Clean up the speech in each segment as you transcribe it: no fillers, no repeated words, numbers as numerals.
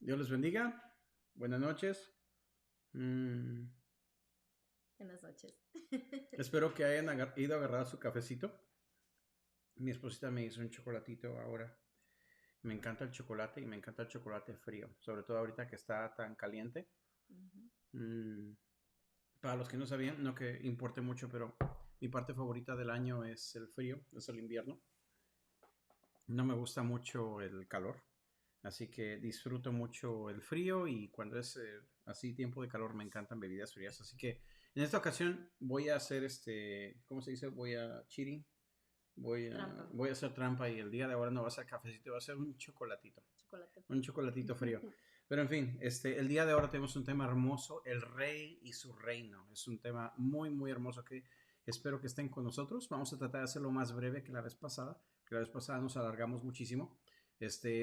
Dios les bendiga. Buenas noches. Mm, Buenas noches. espero que hayan ido a agarrar su cafecito. Mi esposita me hizo un chocolatito ahora. Me encanta el chocolate y me encanta el chocolate frío, sobre todo ahorita que está tan caliente. Ujú. Mm, para los que no sabían, no que importe mucho, pero mi parte favorita del año es el frío, es el invierno. No me gusta mucho el calor, así que disfruto mucho el frío y cuando es así tiempo de calor me encantan bebidas frías. Así que en esta ocasión voy a hacer ¿cómo se dice? Voy a cheating, Trampa, voy a hacer trampa y el día de ahora no va a ser cafecito, va a ser chocolate un frío. chocolatito frío. Pero en fin, el día de ahora tenemos un tema hermoso, el rey y su reino. Es un tema muy, muy hermoso que espero que estén con nosotros. Vamos a tratar de hacerlo más breve que la vez pasada, que la vez pasada nos alargamos muchísimo.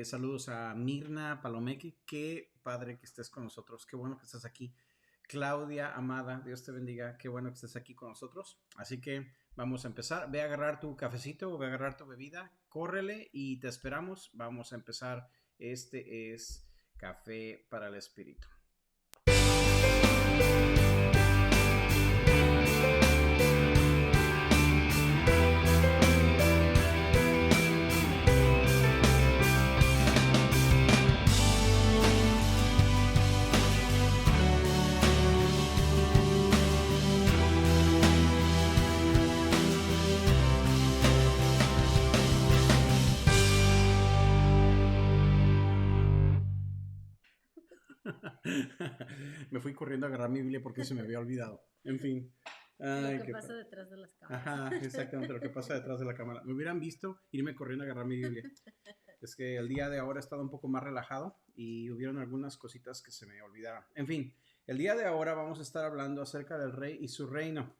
Saludos a Mirna Palomeque, qué padre que estés con nosotros, qué bueno que estás aquí. Claudia, amada, Dios te bendiga, qué bueno que estés aquí con nosotros. Así que vamos a empezar. Ve a agarrar tu cafecito, ve a agarrar tu bebida, córrele y te esperamos. Vamos a empezar. Este es Café para el Espíritu. Me fui corriendo a agarrar mi Biblia porque se me había olvidado. En fin. Lo Ay, que qué pasa padre. detrás de las cámaras. Ajá, exactamente lo que pasa detrás de la cámara. Me hubieran visto irme corriendo a agarrar mi Biblia. Es que el día de ahora he estado un poco más relajado y hubieron algunas cositas que se me olvidaron. En fin, el día de ahora vamos a estar hablando acerca del rey y su reino.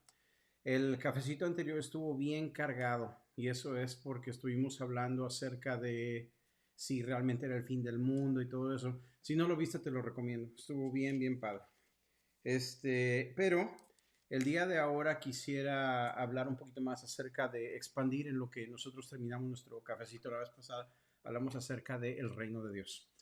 El cafecito anterior estuvo bien cargado y eso es porque estuvimos hablando acerca de si realmente era el fin del mundo y todo eso. Si no lo viste, te lo recomiendo. Estuvo bien, bien padre. Pero el día de ahora quisiera hablar un poquito más acerca de expandir en lo que nosotros terminamos nuestro cafecito la vez pasada. Hablamos acerca del reino de Dios.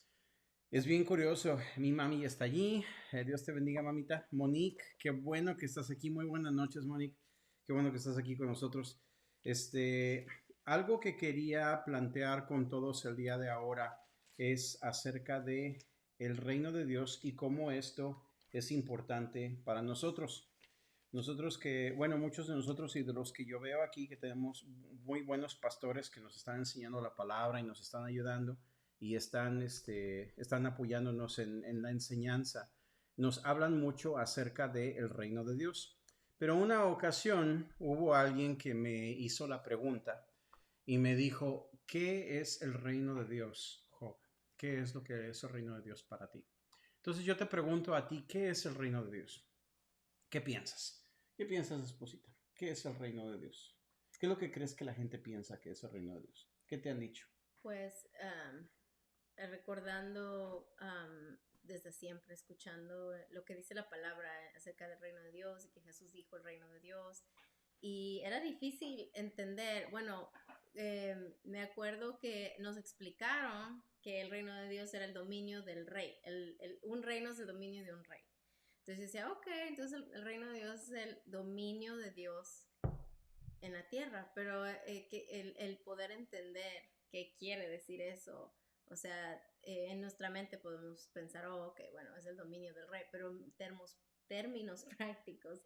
Es bien curioso, mi mami está allí. Dios te bendiga, mamita. Monique, qué bueno que estás aquí. Muy buenas noches, Monique. Qué bueno que estás aquí con nosotros. Este, algo que quería plantear con todos el día de ahora es acerca de el reino de Dios y cómo esto es importante para nosotros. Nosotros que, bueno, muchos de nosotros y de los que yo veo aquí que tenemos muy buenos pastores que nos están enseñando la palabra y nos están ayudando y están apoyándonos en la enseñanza. Nos hablan mucho acerca del reino de Dios. Pero una ocasión hubo alguien que me hizo la pregunta y me dijo, ¿qué es el reino de Dios, Job? ¿Qué es lo que es el reino de Dios para ti? Entonces yo te pregunto a ti, ¿qué es el reino de Dios? ¿Qué piensas? ¿Qué piensas, esposita? ¿Qué es el reino de Dios? ¿Qué es lo que crees que la gente piensa que es el reino de Dios? ¿Qué te han dicho? Pues recordando desde siempre, escuchando lo que dice la palabra acerca del reino de Dios y que Jesús dijo el reino de Dios. Y era difícil entender, bueno, me acuerdo que nos explicaron que el reino de Dios era el dominio del rey. Un reino es el dominio de un rey. Entonces decía, ok, entonces el reino de Dios es el dominio de Dios en la tierra, pero el poder entender qué quiere decir eso, o sea, en nuestra mente podemos pensar, oh, ok, bueno, es el dominio del rey, pero en términos prácticos,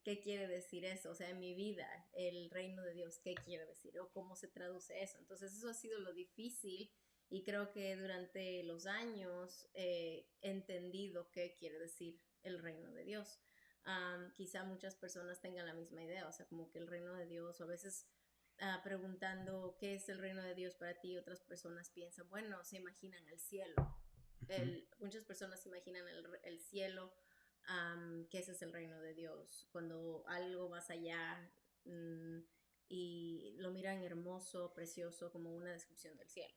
¿qué quiere decir eso? O sea, en mi vida, el reino de Dios, ¿qué quiere decir? O cómo se traduce eso. Entonces, eso ha sido lo difícil y creo que durante los años he entendido qué quiere decir el reino de Dios. Quizá muchas personas tengan la misma idea, o sea, como que el reino de Dios, o a veces preguntando qué es el reino de Dios para ti, otras personas piensan, bueno, se imaginan el cielo. Ujú. Muchas personas imaginan el cielo, que ese es el reino de Dios, cuando algo más allá y lo miran hermoso, precioso, como una descripción del cielo.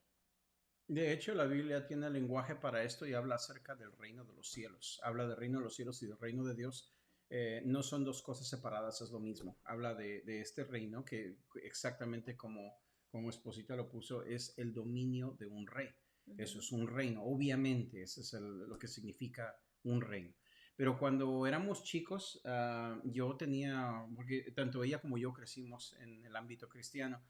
De hecho, la Biblia tiene lenguaje para esto y habla acerca del reino de los cielos. Habla del reino de los cielos y del reino de Dios. No son dos cosas separadas, es lo mismo. Habla de este reino que exactamente como Esposita lo puso, es el dominio de un rey. Eso Ujú. es un reino, obviamente, eso es lo que significa un reino. Pero cuando éramos chicos, yo tenía, porque tanto ella como yo crecimos en el ámbito cristiano,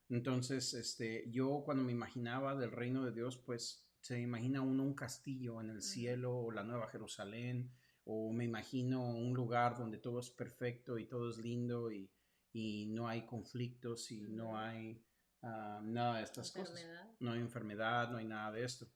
entonces yo cuando me imaginaba del reino de Dios, pues se imagina uno un castillo en el Ujú. cielo, o la Nueva Jerusalén, o me imagino un lugar donde todo es perfecto y todo es lindo y no hay conflictos y no Ujú. hay nada de estas cosas. Enfermedad. No hay enfermedad, no hay nada de esto.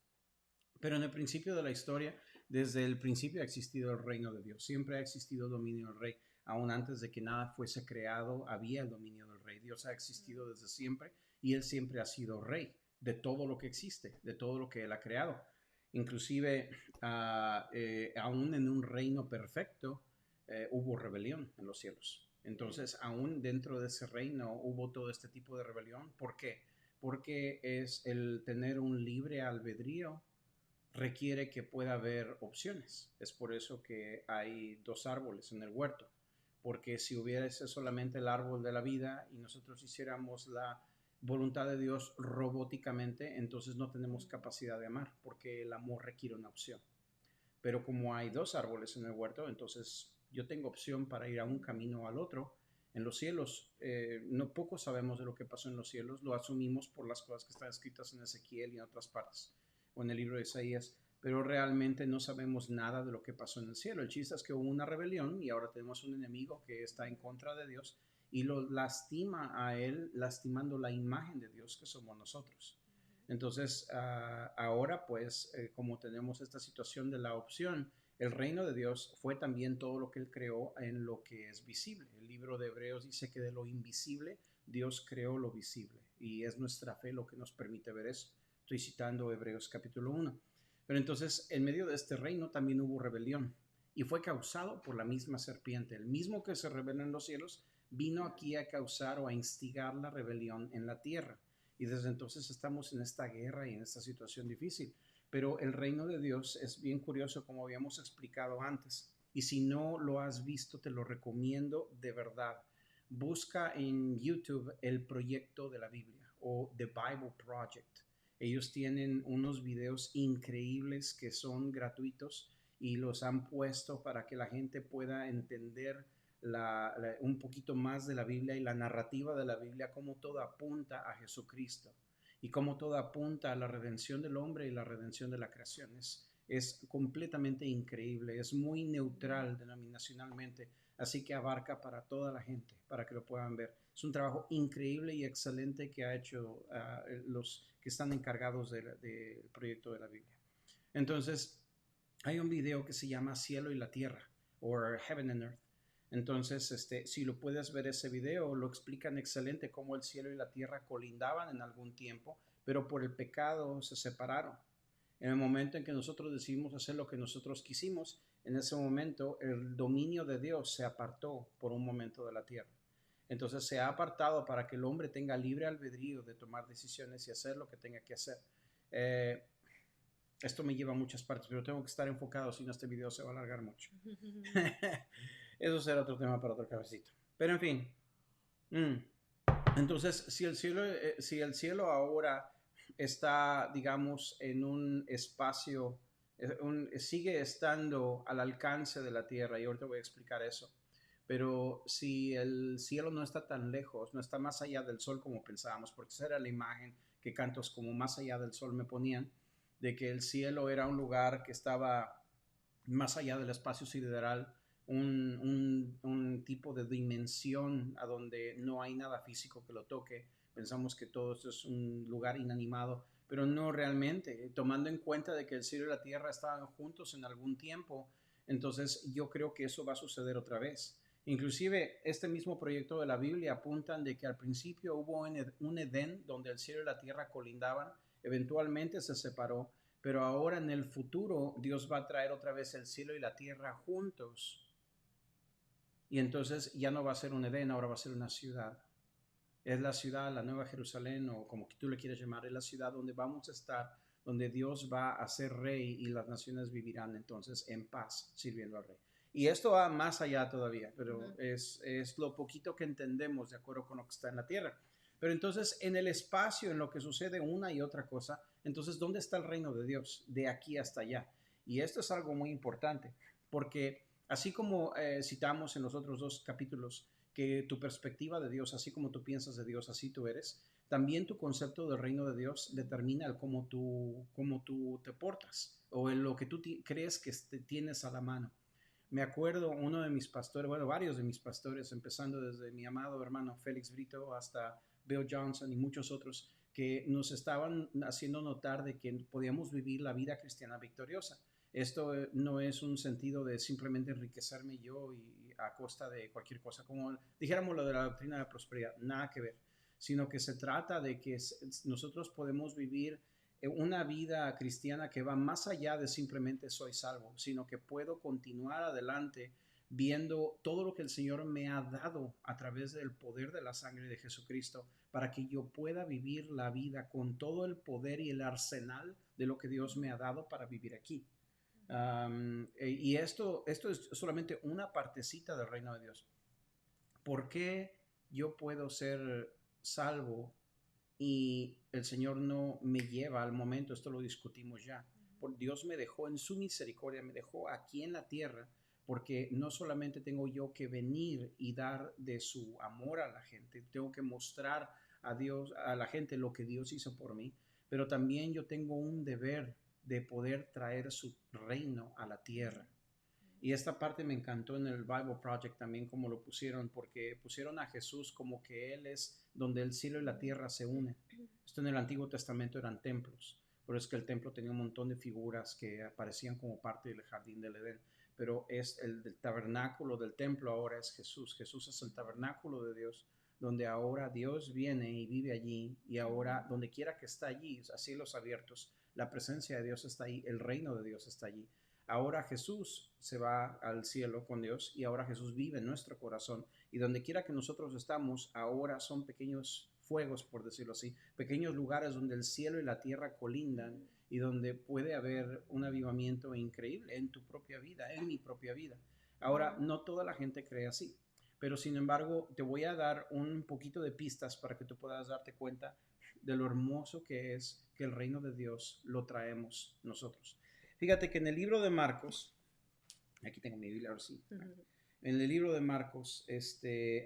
Pero en el principio de la historia, desde el principio ha existido el reino de Dios. Siempre ha existido el dominio del rey. Aún antes de que nada fuese creado, había el dominio del rey. Dios ha existido desde siempre y Él siempre ha sido rey de todo lo que existe, de todo lo que Él ha creado. Inclusive, aún en un reino perfecto, hubo rebelión en los cielos. Mm. Entonces, aún dentro de ese reino hubo todo este tipo de rebelión. ¿Por qué? Porque es el tener un libre albedrío requiere que pueda haber opciones. Es por eso que hay dos árboles en el huerto, porque si hubiese solamente el árbol de la vida y nosotros hiciéramos la voluntad de Dios robóticamente, entonces no tenemos capacidad de amar, porque el amor requiere una opción. Pero como hay dos árboles en el huerto, entonces yo tengo opción para ir a un Ujú. camino o al otro. En los cielos, no poco sabemos de lo que pasó en los cielos, lo asumimos por las cosas que están escritas en Ezequiel y en otras partes, o en el libro de Isaías, pero realmente no sabemos nada de lo que pasó en el cielo. El chiste es que hubo una rebelión y ahora tenemos un enemigo que está en contra de Dios y lo lastima a él, lastimando la imagen de Dios que somos nosotros. Entonces, ahora pues, como tenemos esta situación de la opción, el reino de Dios fue también todo lo que Él creó en lo que es visible. El libro de Hebreos dice que de lo invisible Dios creó lo visible y es nuestra fe lo que nos permite ver eso. Estoy citando Hebreos capítulo 1. Pero entonces, en medio de este reino también hubo rebelión y fue causado por la misma serpiente. El mismo que se rebeló en los cielos vino aquí a causar o a instigar la rebelión en la tierra. Y desde entonces estamos en esta guerra y en esta situación difícil. Pero el reino de Dios es bien curioso, como habíamos explicado antes. Y si no lo has visto, te lo recomiendo de verdad. Busca en YouTube el proyecto de la Biblia o The Bible Project. Ellos tienen unos videos increíbles que son gratuitos y los han puesto para que la gente pueda entender un poquito más de la Biblia y la narrativa de la Biblia, cómo todo apunta a Jesucristo y cómo todo apunta a la redención del hombre y la redención de la creación. Es completamente increíble, es muy neutral denominacionalmente, así que abarca para toda la gente, para que lo puedan ver. Es un trabajo increíble y excelente que ha hecho los que están encargados del proyecto de la Biblia. Entonces, hay un video que se llama Cielo y la Tierra, o Heaven and Earth. Entonces, si lo puedes ver ese video, lo explican excelente cómo el cielo y la tierra colindaban en algún tiempo, pero por el pecado se separaron. En el momento en que nosotros decidimos hacer lo que nosotros quisimos, en ese momento el dominio de Dios se apartó por un momento de la tierra. Entonces se ha apartado para que el hombre tenga libre albedrío de tomar decisiones y hacer lo que tenga que hacer. Eh, Esto me lleva a muchas partes, pero tengo que estar enfocado, si no este video se va a alargar mucho. Eso será otro tema para otro cafecito. Pero en fin. Mm. Entonces, si el cielo ahora está, digamos, en un espacio, sigue estando al alcance de la tierra, y ahorita voy a explicar eso. Pero si el cielo no está tan lejos, no está más allá del sol como pensábamos, porque esa era la imagen que cantos como más allá del sol me ponían, de que el cielo era un lugar que estaba más allá del espacio sideral, un tipo de dimensión a donde no hay nada físico que lo toque. Pensamos que todo esto es un lugar inanimado, pero no realmente, tomando en cuenta de que el cielo y la tierra estaban juntos en algún tiempo, entonces yo creo que eso va a suceder otra vez. Inclusive este mismo proyecto de la Biblia apuntan de que al principio hubo un Edén donde el cielo y la tierra colindaban, eventualmente se separó, pero ahora en el futuro Dios va a traer otra vez el cielo y la tierra juntos. Y entonces ya no va a ser un Edén, ahora va a ser una ciudad. Es la ciudad, la Nueva Jerusalén, o como tú le quieras llamar, es la ciudad donde vamos a estar, donde Dios va a ser rey y las naciones vivirán entonces en paz sirviendo al rey. Y esto va más allá todavía, pero es lo poquito que entendemos de acuerdo con lo que está en la tierra. Pero entonces en el espacio, en lo que sucede una y otra cosa, Entonces, ¿dónde está el reino de Dios? De aquí hasta allá. Y esto es algo muy importante, porque así como citamos en los otros dos capítulos, que tu perspectiva de Dios, así como tú piensas de Dios, así tú eres, también tu concepto del reino de Dios determina el cómo tú te portas o en lo que tú crees que tienes a la mano. Me acuerdo uno de mis pastores, bueno, varios de mis pastores, empezando desde mi amado hermano Félix Brito hasta Bill Johnson y muchos otros, que nos estaban haciendo notar de que podíamos vivir la vida cristiana victoriosa. Esto no es un sentido de simplemente enriquecerme yo y a costa de cualquier cosa, como dijéramos lo de la doctrina de la prosperidad, nada que ver, sino que se trata de que nosotros podemos vivir una vida cristiana que va más allá de simplemente soy salvo, sino que puedo continuar adelante viendo todo lo que el Señor me ha dado a través del poder de la sangre de Jesucristo para que yo pueda vivir la vida con todo el poder y el arsenal de lo que Dios me ha dado para vivir aquí. Y esto es solamente una partecita del reino de Dios. ¿Por qué yo puedo ser salvo y el Señor no me lleva al momento? Esto lo discutimos ya. Por Dios me dejó en su misericordia, me dejó aquí en la tierra, porque no solamente tengo yo que venir y dar de su amor a la gente, tengo que mostrar a Dios, a la gente lo que Dios hizo por mí, pero también yo tengo un deber de poder traer su reino a la tierra. Y esta parte me encantó en el Bible Project también como lo pusieron, porque pusieron a Jesús como que Él es donde el cielo y la tierra se unen. Esto en el Antiguo Testamento eran templos, pero es que el templo tenía un montón de figuras que aparecían como parte del jardín del Edén. Pero es el tabernáculo del templo ahora es Jesús. Jesús es el tabernáculo de Dios, donde ahora Dios viene y vive allí, y ahora donde quiera que está allí, a cielos abiertos, la presencia de Dios está ahí, el reino de Dios está allí. Ahora Jesús se va al cielo con Dios y ahora Jesús vive en nuestro corazón. Y donde quiera que nosotros estamos, ahora son pequeños fuegos, por decirlo así, pequeños lugares donde el cielo y la tierra colindan y donde puede haber un avivamiento increíble en tu propia vida, en mi propia vida. Ahora, no toda la gente cree así, pero sin embargo te voy a dar un poquito de pistas para que tú puedas darte cuenta de lo hermoso que es que el reino de Dios lo traemos nosotros. Fíjate que en el libro de Marcos, aquí tengo mi Biblia, ahora sí. En el libro de Marcos,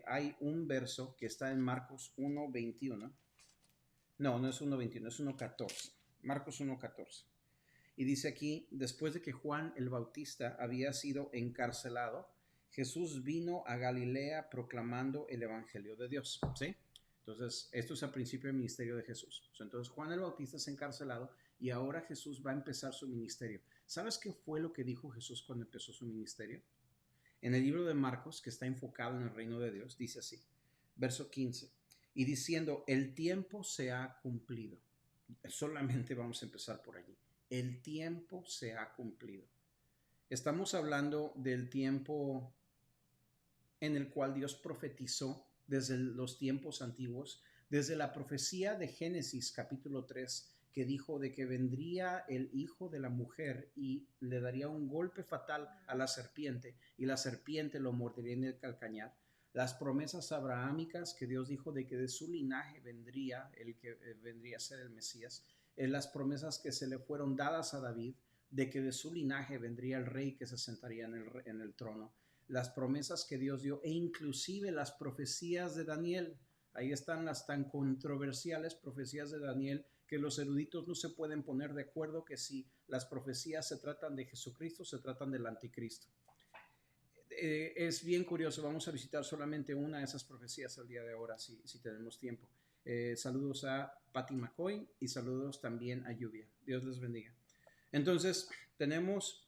hay un verso que está en Marcos 1:21. No es 1:21, es 1:14. Marcos 1:14. Y dice aquí, después de que Juan el Bautista había sido encarcelado, Jesús vino a Galilea proclamando el Evangelio de Dios. ¿Sí? Entonces, esto es al principio del ministerio de Jesús. Entonces, Juan el Bautista es encarcelado y ahora Jesús va a empezar su ministerio. ¿Sabes qué fue lo que dijo Jesús cuando empezó su ministerio? En el libro de Marcos, que está enfocado en el reino de Dios, dice así, verso 15, y diciendo, el tiempo se ha cumplido. Solamente vamos a empezar por allí. El tiempo se ha cumplido. Estamos hablando del tiempo en el cual Dios profetizó desde los tiempos antiguos, desde la profecía de Génesis capítulo 3, que dijo de que vendría el hijo de la mujer y le daría un golpe fatal a la serpiente y la serpiente lo mordería en el calcañar. Las promesas abrahámicas que Dios dijo de que de su linaje vendría el que vendría a ser el Mesías. Las promesas que se le fueron dadas a David de que de su linaje vendría el rey que se sentaría en el trono. Las promesas que Dios dio e inclusive las profecías de Daniel. Ahí están las tan controversiales profecías de Daniel que los eruditos no se pueden poner de acuerdo que si las profecías se tratan de Jesucristo, se tratan del anticristo. Es bien curioso, vamos a visitar solamente una de esas profecías el día de ahora, si tenemos tiempo. Saludos a Patty McCoy y saludos también a Lluvia. Dios les bendiga. Entonces, tenemos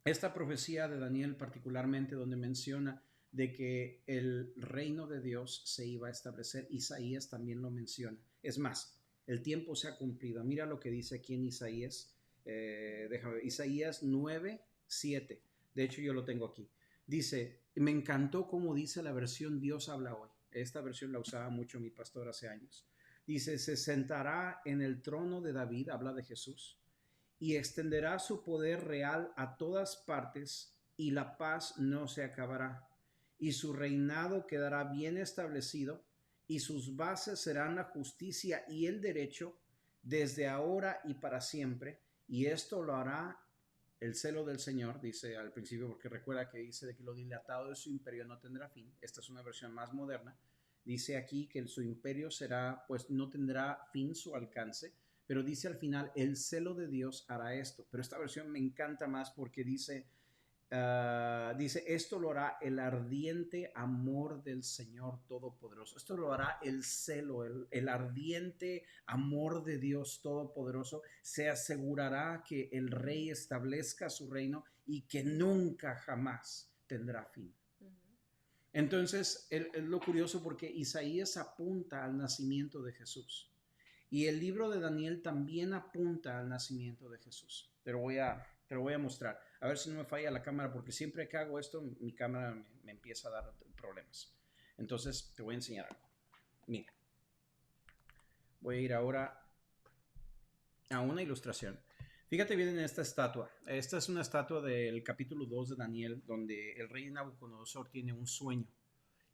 esta profecía de Daniel particularmente donde menciona de que el reino de Dios se iba a establecer. Isaías también lo menciona. Es más, el tiempo se ha cumplido. Mira lo que dice aquí en Isaías. Déjame ver, Isaías 9:7. De hecho, yo lo tengo aquí. Dice, me encantó cómo dice la versión Dios habla hoy. Esta versión la usaba mucho mi pastor hace años. Dice, se sentará en el trono de David, habla de Jesús, y extenderá su poder real a todas partes, y la paz no se acabará. Y su reinado quedará bien establecido, y sus bases serán la justicia y el derecho. desde ahora y para siempre, y esto lo hará el celo del Señor, dice al principio, porque recuerda que dice de que lo dilatado de su imperio no tendrá fin. Esta es una versión más moderna. Dice aquí que su imperio será, pues no tendrá fin su alcance, pero dice al final, el celo de Dios hará esto. Pero esta versión me encanta más porque dice, esto lo hará el ardiente amor del Señor Todopoderoso. Esto lo hará el celo, el ardiente amor de Dios Todopoderoso. Se asegurará que el rey establezca su reino y que nunca jamás tendrá fin. Entonces, es lo curioso porque Isaías apunta al nacimiento de Jesús. Y el libro de Daniel también apunta al nacimiento de Jesús. Te lo voy a mostrar. A ver si no me falla la cámara, porque siempre que hago esto, mi cámara me empieza a dar problemas. Entonces, te voy a enseñar algo. Mira, voy a ir ahora a una ilustración. Fíjate bien en esta estatua. Esta es una estatua del capítulo 2 de Daniel, donde el rey Nabucodonosor tiene un sueño.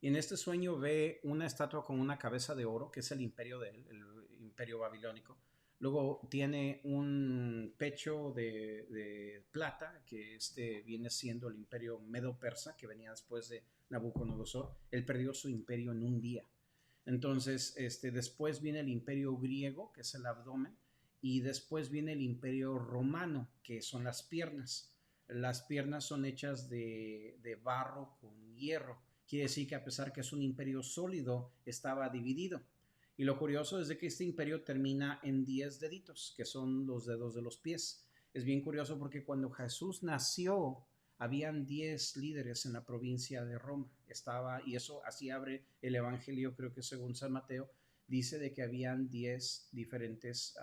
Y en este sueño ve una estatua con una cabeza de oro, que es el imperio de él, el imperio babilónico. Luego tiene un pecho de plata, que viene siendo el imperio medo-persa, que venía después de Nabucodonosor. Él perdió su imperio en un día. Entonces, después viene el imperio griego, que es el abdomen, y después viene el imperio romano, que son las piernas. Las piernas son hechas de barro con hierro. Quiere decir que a pesar que es un imperio sólido, estaba dividido. Y lo curioso es de que este imperio termina en 10 deditos, que son los dedos de los pies. Es bien curioso porque cuando Jesús nació, habían 10 líderes en la provincia de Roma. Y eso así abre el Evangelio, creo que según San Mateo, dice de que habían 10 diferentes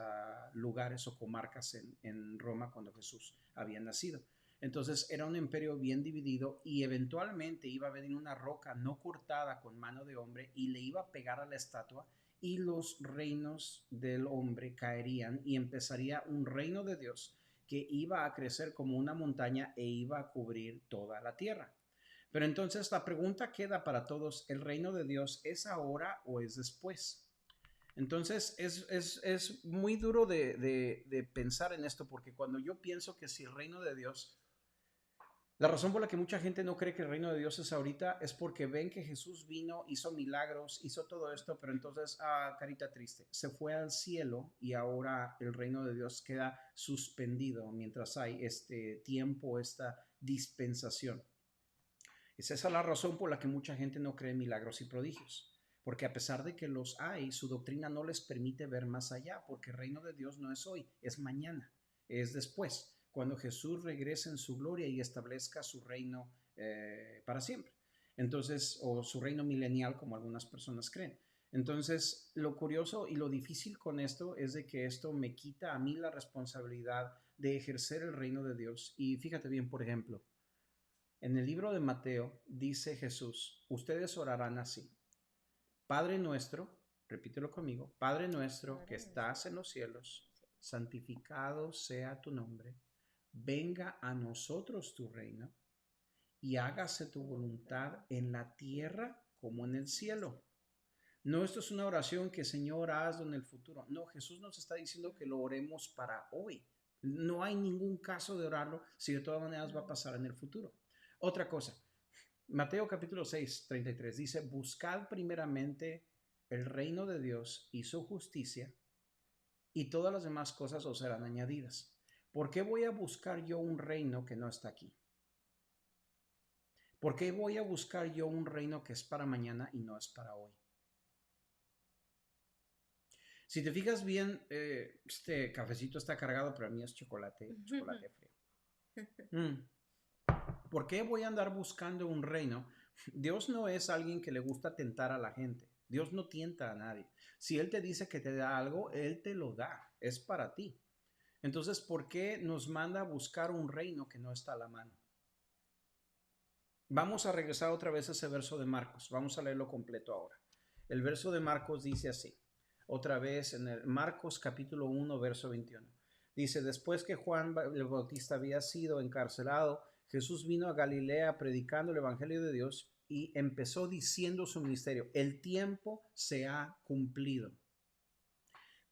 lugares o comarcas en Roma cuando Jesús había nacido. Entonces era un imperio bien dividido y eventualmente iba a venir una roca no cortada con mano de hombre y le iba a pegar a la estatua y los reinos del hombre caerían y empezaría un reino de Dios que iba a crecer como una montaña e iba a cubrir toda la tierra. Pero entonces la pregunta queda para todos, ¿el reino de Dios es ahora o es después? Entonces es muy duro de pensar en esto porque cuando yo pienso que si el reino de Dios, la razón por la que mucha gente no cree que el reino de Dios es ahorita es porque ven que Jesús vino, hizo milagros, hizo todo esto, pero entonces, carita triste, se fue al cielo y ahora el reino de Dios queda suspendido mientras hay este tiempo, esta dispensación. Es esa la razón por la que mucha gente no cree en milagros y prodigios, porque a pesar de que los hay, su doctrina no les permite ver más allá, porque el reino de Dios no es hoy, es mañana, es después, cuando Jesús regrese en su gloria y establezca su reino para siempre. Entonces, o su reino milenial, como algunas personas creen. Entonces, lo curioso y lo difícil con esto es de que esto me quita a mí la responsabilidad de ejercer el reino de Dios. Y fíjate bien, por ejemplo, en el libro de Mateo dice Jesús, ustedes orarán así. Padre nuestro, repítelo conmigo, Padre nuestro que estás en los cielos, santificado sea tu nombre, venga a nosotros tu reino y hágase tu voluntad en la tierra como en el cielo. No, esto es una oración que Señor hazlo en el futuro. No, Jesús nos está diciendo que lo oremos para hoy. No hay ningún caso de orarlo si de todas maneras va a pasar en el futuro. Otra cosa, Mateo capítulo 6, 33 dice, buscad primeramente el reino de Dios y su justicia y todas las demás cosas os serán añadidas. ¿Por qué voy a buscar yo un reino que no está aquí? ¿Por qué voy a buscar yo un reino que es para mañana y no es para hoy? Si te fijas bien, este cafecito está cargado, pero a mí es chocolate frío. ¿Por qué voy a andar buscando un reino? Dios no es alguien que le gusta tentar a la gente. Dios no tienta a nadie. Si Él te dice que te da algo, Él te lo da. Es para ti. Entonces, ¿por qué nos manda a buscar un reino que no está a la mano? Vamos a regresar otra vez a ese verso de Marcos. Vamos a leerlo completo ahora. El verso de Marcos dice así. Otra vez en el Marcos capítulo 1, verso 21. Dice, después que Juan el Bautista había sido encarcelado, Jesús vino a Galilea predicando el Evangelio de Dios y empezó diciendo su ministerio, el tiempo se ha cumplido.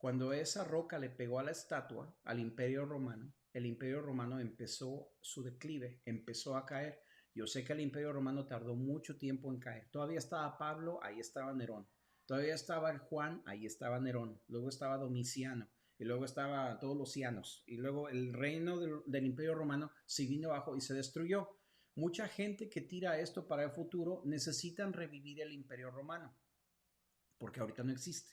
Cuando esa roca le pegó a la estatua, al Imperio Romano, el Imperio Romano empezó su declive, empezó a caer. Yo sé que el Imperio Romano tardó mucho tiempo en caer. Todavía estaba Pablo, ahí estaba Nerón. Todavía estaba el Juan, ahí estaba Nerón. Luego estaba Domiciano. Y luego estaba todos los cianos. Y luego el reino del Imperio Romano se vino abajo y se destruyó. Mucha gente que tira esto para el futuro necesitan revivir el Imperio Romano, porque ahorita no existe.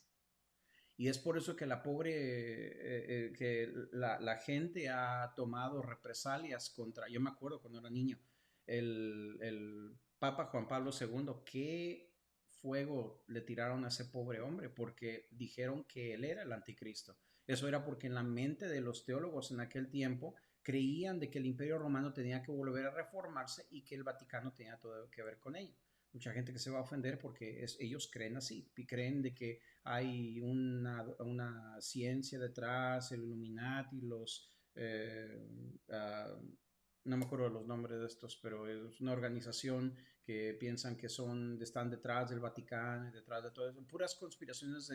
Y es por eso que la pobre, que la gente ha tomado represalias contra, yo me acuerdo cuando era niño, el Papa Juan Pablo II, qué fuego le tiraron a ese pobre hombre, porque dijeron que él era el anticristo. Eso era porque en la mente de los teólogos en aquel tiempo creían de que el Imperio Romano tenía que volver a reformarse y que el Vaticano tenía todo que ver con ello. Mucha gente que se va a ofender porque ellos creen así, y creen de que hay una ciencia detrás, el Illuminati, no me acuerdo los nombres de estos, pero es una organización que piensan que están detrás del Vaticano y detrás de todo eso, puras conspiraciones,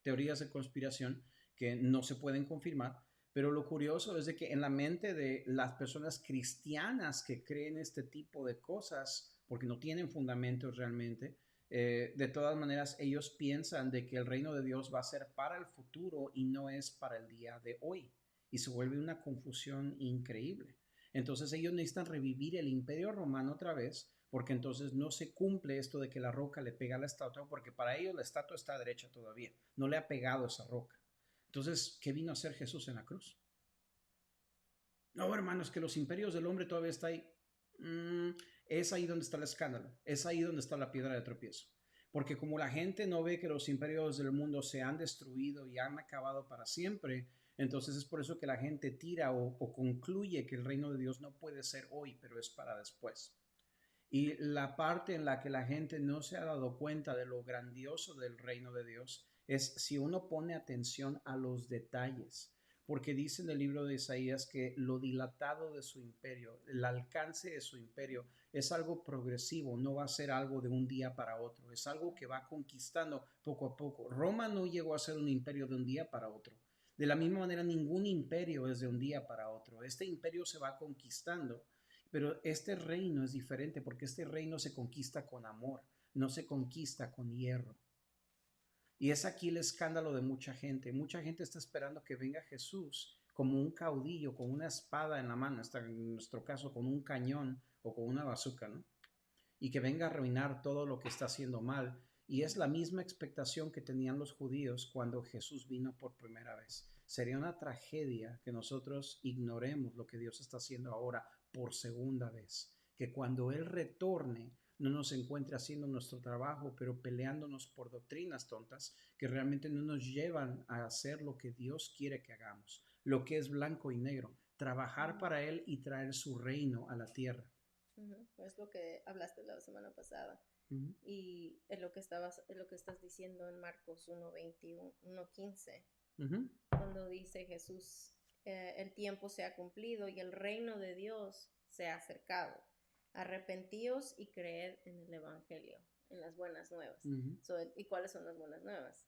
teorías de conspiración que no se pueden confirmar. Pero lo curioso es de que en la mente de las personas cristianas que creen este tipo de cosas, porque no tienen fundamentos realmente, de todas maneras ellos piensan de que el reino de Dios va a ser para el futuro y no es para el día de hoy. Y se vuelve una confusión increíble. Entonces ellos necesitan revivir el Imperio Romano otra vez, porque entonces no se cumple esto de que la roca le pega a la estatua, porque para ellos la estatua está derecha todavía, no le ha pegado esa roca. Entonces, ¿qué vino a hacer Jesús en la cruz? No, hermanos, que los imperios del hombre todavía está ahí. Es ahí donde está el escándalo, es ahí donde está la piedra de tropiezo. Porque como la gente no ve que los imperios del mundo se han destruido y han acabado para siempre, entonces es por eso que la gente tira o concluye que el reino de Dios no puede ser hoy, pero es para después. Y la parte en la que la gente no se ha dado cuenta de lo grandioso del reino de Dios es si uno pone atención a los detalles, porque dice en el libro de Isaías que lo dilatado de su imperio, el alcance de su imperio es algo progresivo, no va a ser algo de un día para otro, es algo que va conquistando poco a poco. Roma no llegó a ser un imperio de un día para otro. De la misma manera, ningún imperio es de un día para otro. Este imperio se va conquistando, pero este reino es diferente porque este reino se conquista con amor, no se conquista con hierro. Y es aquí el escándalo de mucha gente. Mucha gente está esperando que venga Jesús como un caudillo, con una espada en la mano, hasta en nuestro caso con un cañón o con una bazooka, ¿no? Y que venga a arruinar todo lo que está haciendo mal. Y es la misma expectación que tenían los judíos cuando Jesús vino por primera vez. Sería una tragedia que nosotros ignoremos lo que Dios está haciendo ahora por segunda vez. Que cuando Él retorne no nos encuentre haciendo nuestro trabajo, pero peleándonos por doctrinas tontas que realmente no nos llevan a hacer lo que Dios quiere que hagamos, lo que es blanco y negro, trabajar para Él y traer su reino a la tierra. Es lo que hablaste la semana pasada. Y es lo que estás diciendo en Marcos 1:21, 1:15, cuando dice Jesús, el tiempo se ha cumplido y el reino de Dios se ha acercado. Arrepentíos y creed en el Evangelio, en las buenas nuevas. ¿Y cuáles son las buenas nuevas?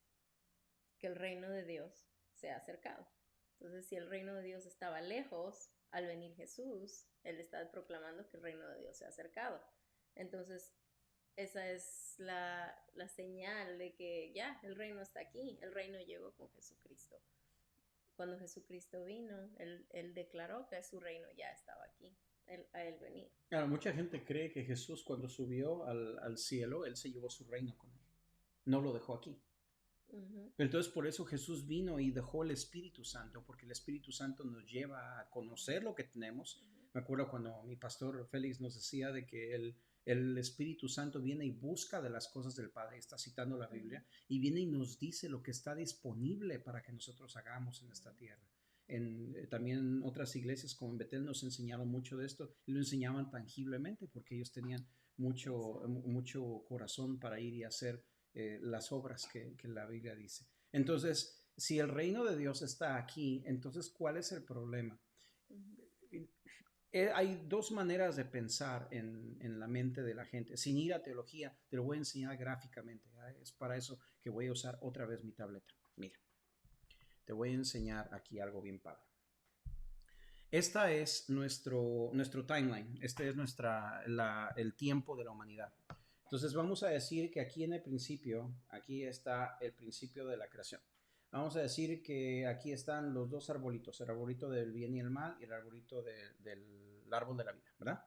Que el reino de Dios se ha acercado. Entonces, si el reino de Dios estaba lejos, al venir Jesús, Él está proclamando que el reino de Dios se ha acercado. Entonces, esa es la señal de que ya, el reino está aquí, el reino llegó con Jesucristo. Cuando Jesucristo vino, Él declaró que su reino ya estaba aquí, a Él venir. Claro, mucha gente cree que Jesús cuando subió al cielo, Él se llevó su reino con Él. No lo dejó aquí. Pero entonces por eso Jesús vino y dejó el Espíritu Santo, porque el Espíritu Santo nos lleva a conocer lo que tenemos. Me acuerdo cuando mi pastor Félix nos decía de que el Espíritu Santo viene y busca de las cosas del Padre, está citando la Biblia, y viene y nos dice lo que está disponible para que nosotros hagamos en esta tierra. También otras iglesias como en Betel nos enseñaron mucho de esto y lo enseñaban tangiblemente porque ellos tenían mucho corazón para ir y hacer las obras que la Biblia dice. Entonces, si el reino de Dios está aquí, entonces, ¿cuál es el problema? Hay dos maneras de pensar en la mente de la gente. Sin ir a teología, te lo voy a enseñar gráficamente. Es para eso que voy a usar otra vez mi tableta. Mira. te voy a enseñar aquí algo bien padre. Esta es nuestro timeline, este es el tiempo de la humanidad. Entonces vamos a decir que aquí en el principio, aquí está el principio de la creación. Vamos a decir que aquí están los dos arbolitos, el arbolito del bien y el mal y el arbolito del árbol de la vida, ¿verdad?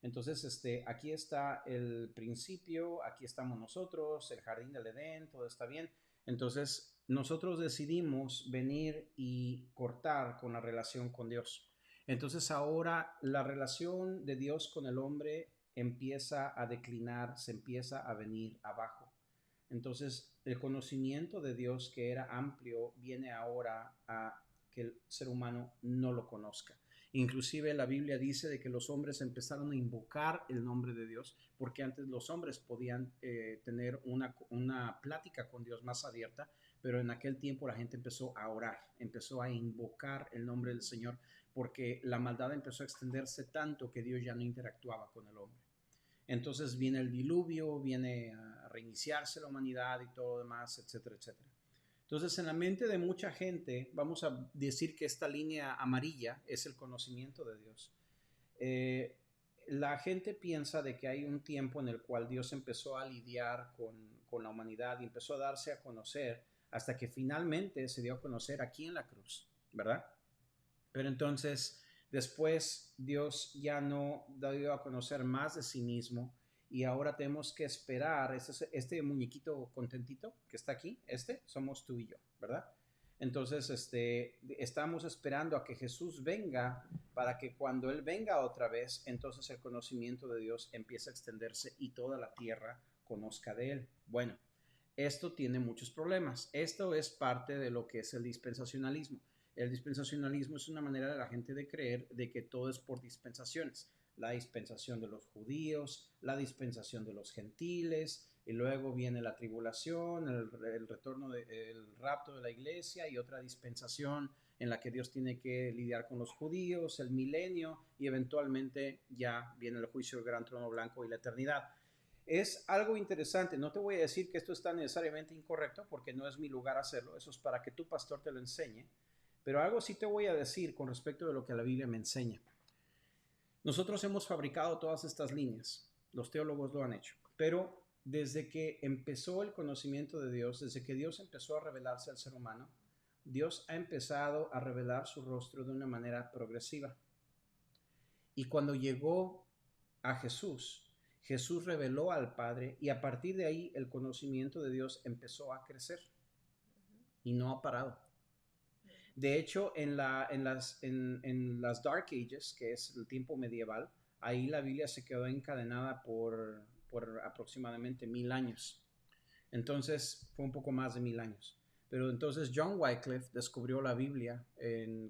Entonces, aquí está el principio, aquí estamos nosotros, el jardín del Edén, todo está bien. Entonces, nosotros decidimos venir y cortar con la relación con Dios. Entonces, ahora la relación de Dios con el hombre empieza a declinar, se empieza a venir abajo. Entonces, el conocimiento de Dios, que era amplio, viene ahora a que el ser humano no lo conozca. Inclusive la Biblia dice de que los hombres empezaron a invocar el nombre de Dios, porque antes los hombres podían tener una plática con Dios más abierta, pero en aquel tiempo la gente empezó a orar, empezó a invocar el nombre del Señor, porque la maldad empezó a extenderse tanto que Dios ya no interactuaba con el hombre. Entonces viene el diluvio, viene a reiniciarse la humanidad y todo lo demás, etcétera, etcétera. Entonces, en la mente de mucha gente, vamos a decir que esta línea amarilla es el conocimiento de Dios. La gente piensa de que hay un tiempo en el cual Dios empezó a lidiar con la humanidad y empezó a darse a conocer hasta que finalmente se dio a conocer aquí en la cruz, ¿verdad? Pero entonces, después Dios ya no dio a conocer más de sí mismo y ahora tenemos que esperar, este muñequito contentito que está aquí, somos tú y yo, ¿verdad? Entonces, estamos esperando a que Jesús venga para que cuando Él venga otra vez, entonces el conocimiento de Dios empiece a extenderse y toda la tierra conozca de Él. Bueno, esto tiene muchos problemas. Esto es parte de lo que es el dispensacionalismo. El dispensacionalismo es una manera de la gente de creer de que todo es por dispensaciones. La dispensación de los judíos, la dispensación de los gentiles, y luego viene la tribulación, el retorno, el rapto de la iglesia y otra dispensación en la que Dios tiene que lidiar con los judíos, el milenio y eventualmente ya viene el juicio del gran trono blanco y la eternidad. Es algo interesante, no te voy a decir que esto está necesariamente incorrecto porque no es mi lugar hacerlo, eso es para que tu pastor te lo enseñe, pero algo sí te voy a decir con respecto de lo que la Biblia me enseña. Nosotros hemos fabricado todas estas líneas, los teólogos lo han hecho, pero desde que empezó el conocimiento de Dios, desde que Dios empezó a revelarse al ser humano, Dios ha empezado a revelar su rostro de una manera progresiva. Y cuando llegó a Jesús, Jesús reveló al Padre y a partir de ahí el conocimiento de Dios empezó a crecer y no ha parado. De hecho, en las Dark Ages, que es el tiempo medieval, ahí la Biblia se quedó encadenada por aproximadamente 1000 años. Entonces, fue un poco más de 1000 años. Pero entonces John Wycliffe descubrió la Biblia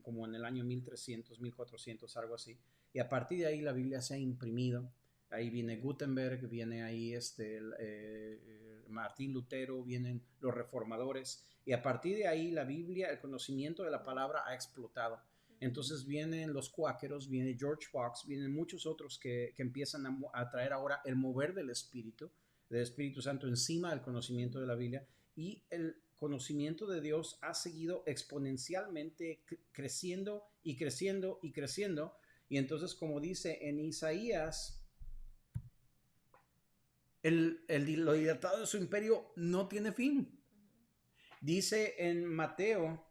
como en el año 1300, 1400, algo así. Y a partir de ahí la Biblia se ha imprimido. Ahí viene Gutenberg, viene ahí Martín Lutero, vienen los reformadores. Y a partir de ahí la Biblia, el conocimiento de la palabra ha explotado. Entonces vienen los cuáqueros, viene George Fox, vienen muchos otros que empiezan a traer ahora el mover del Espíritu Santo encima del conocimiento de la Biblia. Y el conocimiento de Dios ha seguido exponencialmente creciendo y creciendo y creciendo. Y entonces, como dice en Isaías, lo dilatado de su imperio no tiene fin. Dice en Mateo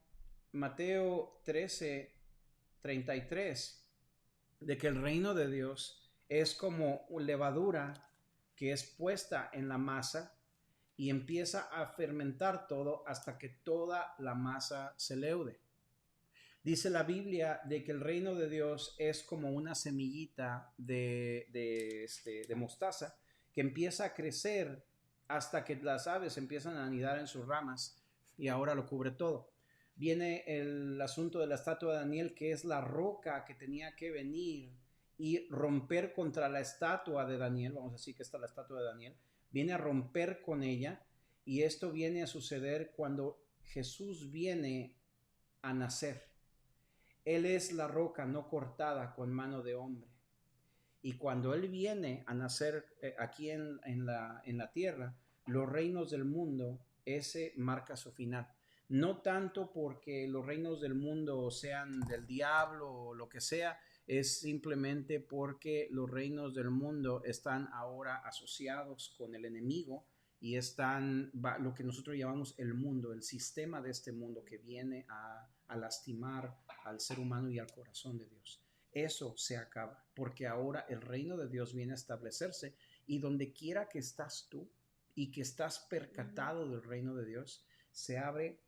13:33, de que el reino de Dios es como levadura que es puesta en la masa y empieza a fermentar todo hasta que toda la masa se leude. Dice la Biblia de que el reino de Dios es como una semillita de mostaza que empieza a crecer hasta que las aves empiezan a anidar en sus ramas y ahora lo cubre todo. Viene el asunto de la estatua de Daniel, que es la roca que tenía que venir y romper contra la estatua de Daniel. Vamos a decir que esta es la estatua de Daniel. Viene a romper con ella y esto viene a suceder cuando Jesús viene a nacer. Él es la roca no cortada con mano de hombre. Y cuando Él viene a nacer aquí en la tierra, los reinos del mundo, ese marca su final. no tanto porque los reinos del mundo sean del diablo o lo que sea, es simplemente porque los reinos del mundo están ahora asociados con el enemigo y están lo que nosotros llamamos el mundo, el sistema de este mundo que viene a lastimar al ser humano y al corazón de Dios. Eso se acaba, porque ahora el reino de Dios viene a establecerse y donde quiera que estás tú y que estás percatado del reino de Dios, se abre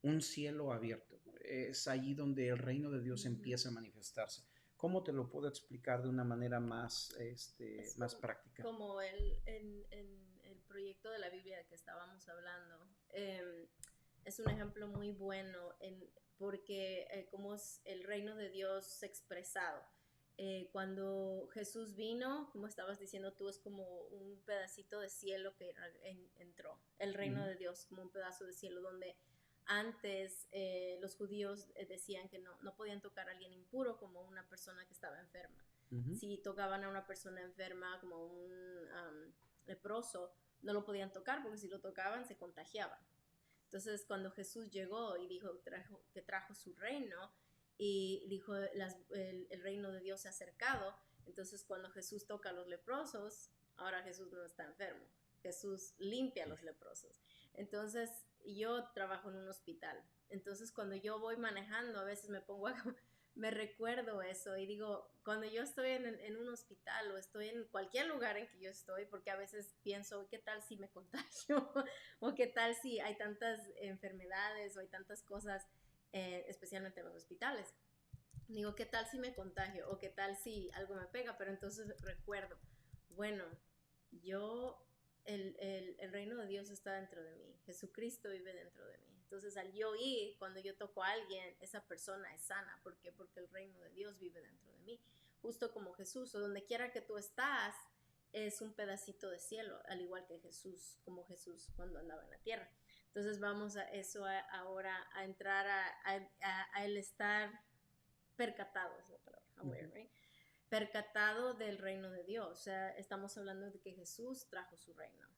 un cielo abierto. Es allí donde el reino de Dios empieza a manifestarse. ¿Cómo te lo puedo explicar de una manera más, más práctica? Como en el proyecto de la Biblia del que estábamos hablando, es un ejemplo muy bueno porque como es el reino de Dios expresado. Cuando Jesús vino, como estabas diciendo tú, es como un pedacito de cielo que entró. El reino de Dios como un pedazo de cielo donde antes los judíos decían que no podían tocar a alguien impuro como una persona que estaba enferma. Si tocaban a una persona enferma como un leproso, no lo podían tocar porque si lo tocaban se contagiaban. Entonces cuando Jesús llegó y dijo que trajo su reino y dijo el reino de Dios se ha acercado, entonces cuando Jesús toca a los leprosos, ahora Jesús no está enfermo, Jesús limpia a los leprosos. Entonces yo trabajo en un hospital, entonces cuando yo voy manejando a veces me recuerdo eso y digo, cuando yo estoy en un hospital o estoy en cualquier lugar en que yo estoy, porque a veces pienso, ¿qué tal si me contagio? ¿O qué tal si hay tantas enfermedades o hay tantas cosas, especialmente en los hospitales? Digo, ¿qué tal si me contagio? ¿O qué tal si algo me pega? Pero entonces recuerdo, bueno, el reino de Dios está dentro de mí, Jesucristo vive dentro de mí. Entonces al yo ir, cuando yo toco a alguien, esa persona es sana. ¿Por qué? Porque el reino de Dios vive dentro de mí. Justo como Jesús, o donde quiera que tú estás, es un pedacito de cielo, al igual que Jesús, como Jesús cuando andaba en la tierra. Entonces vamos a eso ahora, a entrar a el estar percatado, es la palabra, aware, right? Percatado del reino de Dios. O sea, estamos hablando de que Jesús trajo su reino.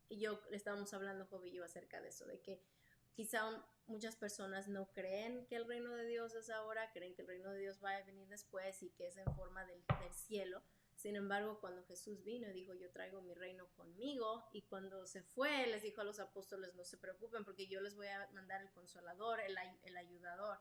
Y yo estábamos hablando, Job y yo, acerca de eso, de que quizá muchas personas no creen que el reino de Dios es ahora, creen que el reino de Dios va a venir después y que es en forma del cielo. Sin embargo, cuando Jesús vino y dijo, yo traigo mi reino conmigo, y cuando se fue, les dijo a los apóstoles, no se preocupen porque yo les voy a mandar el consolador, el ayudador.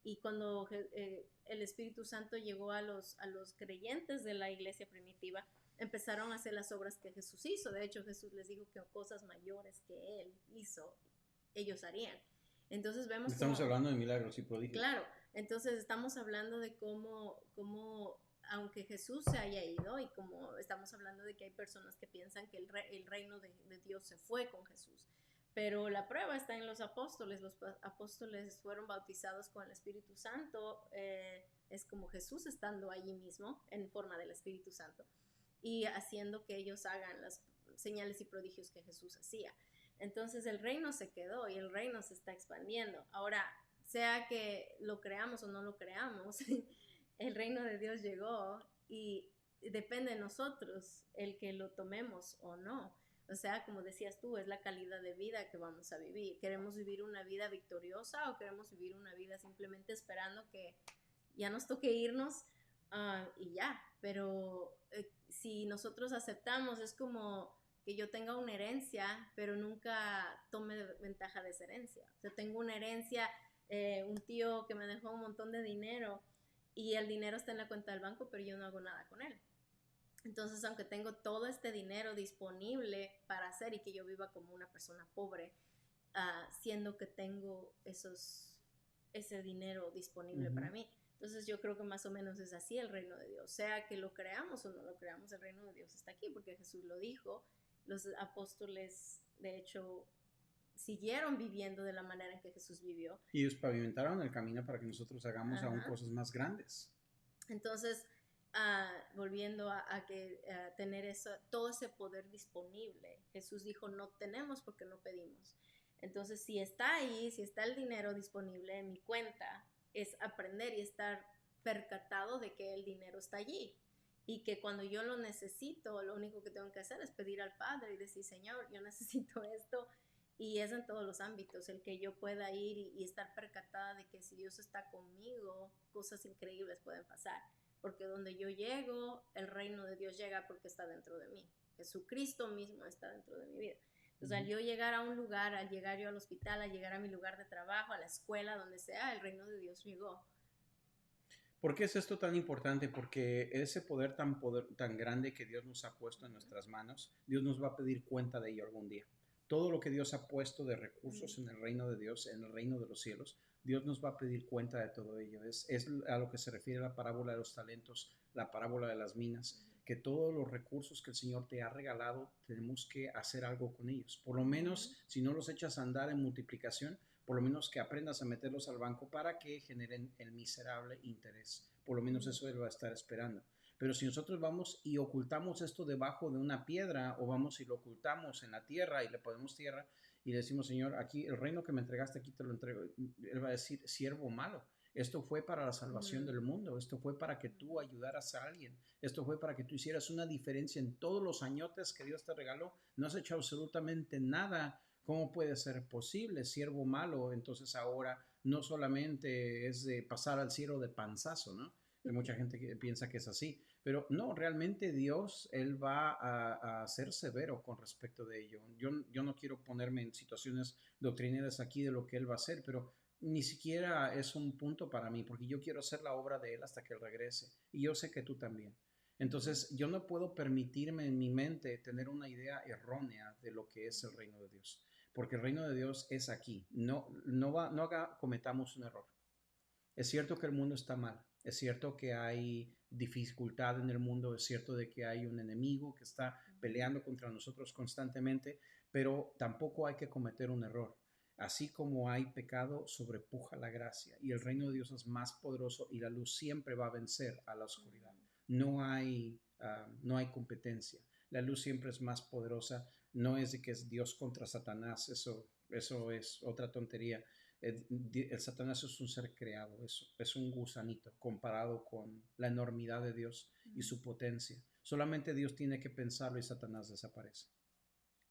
Y cuando el Espíritu Santo llegó a los creyentes de la iglesia primitiva, empezaron a hacer las obras que Jesús hizo. De hecho, Jesús les dijo que cosas mayores que Él hizo, ellos harían. Entonces vemos estamos hablando de milagros y prodigios. Claro, entonces estamos hablando de cómo aunque Jesús se haya ido, y como estamos hablando de que hay personas que piensan que el reino de Dios se fue con Jesús, pero la prueba está en los apóstoles fueron bautizados con el Espíritu Santo, es como Jesús estando allí mismo en forma del Espíritu Santo y haciendo que ellos hagan las señales y prodigios que Jesús hacía. Entonces el reino se quedó y el reino se está expandiendo. Ahora, sea que lo creamos o no lo creamos, el reino de Dios llegó y depende de nosotros el que lo tomemos o no. O sea, como decías tú, es la calidad de vida que vamos a vivir. ¿Queremos vivir una vida victoriosa o queremos vivir una vida simplemente esperando que ya nos toque irnos y ya? Pero si nosotros aceptamos, es como que yo tenga una herencia, pero nunca tome ventaja de esa herencia. O sea, tengo una herencia, un tío que me dejó un montón de dinero y el dinero está en la cuenta del banco, pero yo no hago nada con él. Entonces, aunque tengo todo este dinero disponible para hacer y que yo viva como una persona pobre, siendo que tengo ese dinero disponible para mí. Entonces, yo creo que más o menos es así el reino de Dios. Sea que lo creamos o no lo creamos, el reino de Dios está aquí porque Jesús lo dijo. Los apóstoles, de hecho, siguieron viviendo de la manera en que Jesús vivió. Y ellos pavimentaron el camino para que nosotros hagamos aún cosas más grandes. Entonces, volviendo a tener todo ese poder disponible, Jesús dijo, no tenemos porque no pedimos. Entonces, si está ahí, si está el dinero disponible en mi cuenta, es aprender y estar percatado de que el dinero está allí. Y que cuando yo lo necesito, lo único que tengo que hacer es pedir al Padre y decir, Señor, yo necesito esto Y es en todos los ámbitos, el que yo pueda ir y estar percatada de que si Dios está conmigo, cosas increíbles pueden pasar. Porque donde yo llego, el reino de Dios llega porque está dentro de mí. Jesucristo mismo está dentro de mi vida. Entonces, al yo llegar a un lugar, al llegar yo al hospital, al llegar a mi lugar de trabajo, a la escuela, donde sea, el reino de Dios llegó. ¿Por qué es esto tan importante? Porque ese poder tan grande que Dios nos ha puesto en nuestras manos, Dios nos va a pedir cuenta de ello algún día. Todo lo que Dios ha puesto de recursos en el reino de Dios, en el reino de los cielos, Dios nos va a pedir cuenta de todo ello. Es a lo que se refiere la parábola de los talentos, la parábola de las minas, que todos los recursos que el Señor te ha regalado, tenemos que hacer algo con ellos. Por lo menos, si no los echas a andar en multiplicación, por lo menos que aprendas a meterlos al banco para que generen el miserable interés. Por lo menos eso él va a estar esperando. Pero si nosotros vamos y ocultamos esto debajo de una piedra, o vamos y lo ocultamos en la tierra y le ponemos tierra y le decimos, Señor, aquí el reino que me entregaste, aquí te lo entrego, él va a decir, siervo malo. Esto fue para la salvación del mundo, esto fue para que tú ayudaras a alguien, esto fue para que tú hicieras una diferencia en todos los añotes que Dios te regaló. No has hecho absolutamente nada. ¿Cómo puede ser posible, siervo malo? Entonces ahora no solamente es de pasar al cielo de panzazo, ¿no? Hay mucha gente que piensa que es así, pero no, realmente Dios, Él va a ser severo con respecto de ello. Yo no quiero ponerme en situaciones doctrineras aquí de lo que Él va a hacer, pero ni siquiera es un punto para mí, porque yo quiero hacer la obra de Él hasta que Él regrese, y yo sé que tú también. Entonces, yo no puedo permitirme en mi mente tener una idea errónea de lo que es el reino de Dios, porque el reino de Dios es aquí. No cometamos un error. Es cierto que el mundo está mal, es cierto que hay dificultad en el mundo, es cierto de que hay un enemigo que está peleando contra nosotros constantemente, pero tampoco hay que cometer un error. Así como hay pecado, sobrepuja la gracia y el reino de Dios es más poderoso y la luz siempre va a vencer a la oscuridad. No hay competencia. La luz siempre es más poderosa. No es de que es Dios contra Satanás, eso es otra tontería. El Satanás es un ser creado, es un gusanito comparado con la enormidad de Dios y su potencia. Solamente Dios tiene que pensarlo y Satanás desaparece.